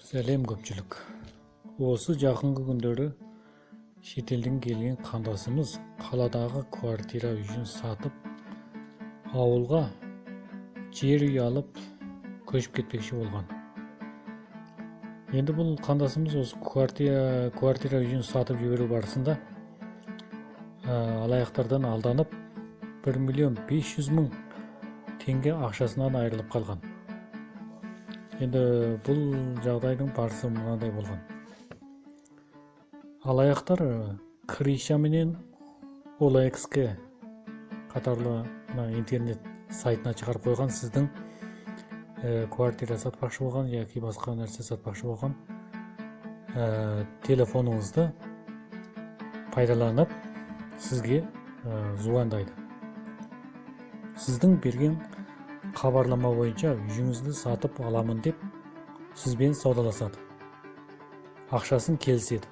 Сәлем көпчілік. Осы жақынғы күндері шетелден келген қандасымыз қаладағы квартира үйін сатып, ауылға жер үй алып көшіп кетпекші болған. Енді бұл қандасымыз осы квартира үйін сатып жіберу барысында алаяқтардан алданып 1.500.000 теңге ақшасынан айырылып қалған. Енді бұл жағдайдың барысы мынандай болған. Алаяқтар Криша менен OLX қатарлы интернет сайтына шығарып қойған сіздің квартира сатпақшы болған яки басқа нәрсе сатпақшы болған телефоныңызды пайдаланып сізге звондайды. Сіздің берген хабарлама бойынша үйіңізді сатып аламын деп сізбен саудаласады. Ақшасын келіседі.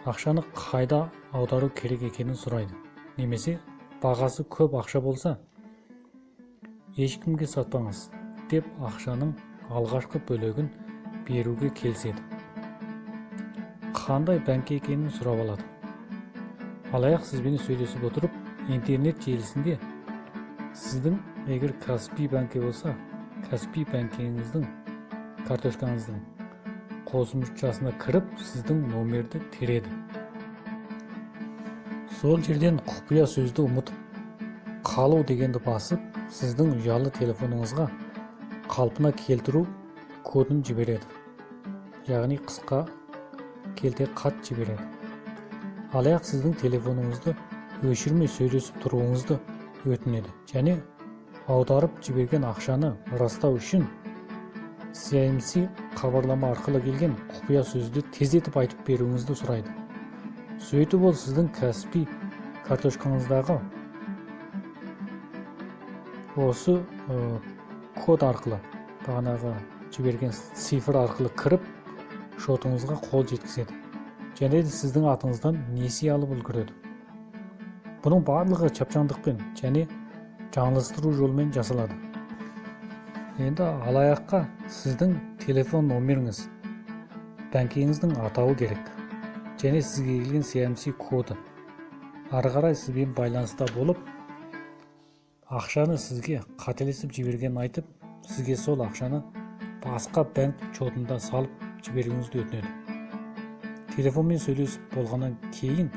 Ақшаны қайда аудару керек екенін сұрайды. Немесе бағасы көп ақша болса, ешкімге сатпаңыз деп ақшаның алғашқы бөлігін беруге келіседі. Қандай банк екенін сұрап алады. Алаяқ сізбен сөйлесіп отырып, интернет желісінде сіздің егер Каспий банкі болса, Каспий банкіңіздің карточкаңыздың қосымшасына кіріп, сіздің номерді тереді. Сол жерден құпия сөзді ұмытып, қалу дегенді басып, сіздің ұялы телефоныңызға қалпына келтіру кодын жібереді. Яғни қысқа келте хат жібереді. Алаяқ сіздің телефоныңызды өшірмей сөйлесіп тұруыңызды өтінеді. Және аударып жіберген ақшаны растау үшін CMC хабарлама арқылы келген құпия сөзді тездетіп айтып беруіңізді сұрайды. Сөйтіп ол сіздің Каспий карточкаңыздағы осы код арқылы, бағанағы жіберген цифр арқылы кіріп, шотыңызға қол жеткізеді. Және де сіздің атыңыздан несие алып үлгереді. Бұның барлығы шапшаңдықпен және жаңылыстыру жолымен жасалады. Енді алаяққа сіздің телефон номеріңіз, банкіңіздің атауы керек. Және сізге келген CMC коды. Ары қарай сізбен байланыста болып, ақшаны сізге қателесіп жіберген айтып, сізге сол ақшаны басқа банк шотында салып жіберуіңізді өтінеді. Телефонмен сөйлесіп болғаннан кейін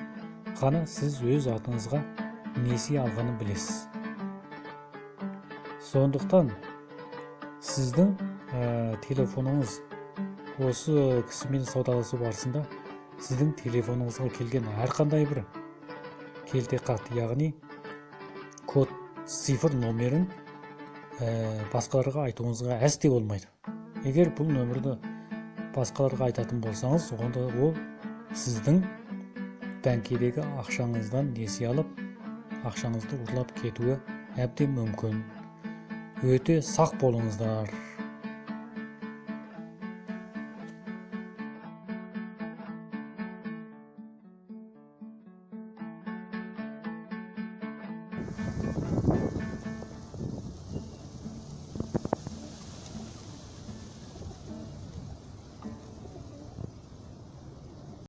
ғана сіз өз атыңызға несие алғанын білесіз. Сондықтан сіздің телефоныңыз осы кісімен саудаласу барысында сіздің телефоныңызға келген әрқандай бір келте хат, яғни код цифр номерін басқаларға айтуыңызға әсте болмайды. Егер бұл нөмірді басқаларға айтатын болсаңыз, онда ол сіздің банкедегі ақшаңыздан несие алып, ақшаңызды ұрлап кетуі әбден мүмкін. Өте сақ болыңыздар.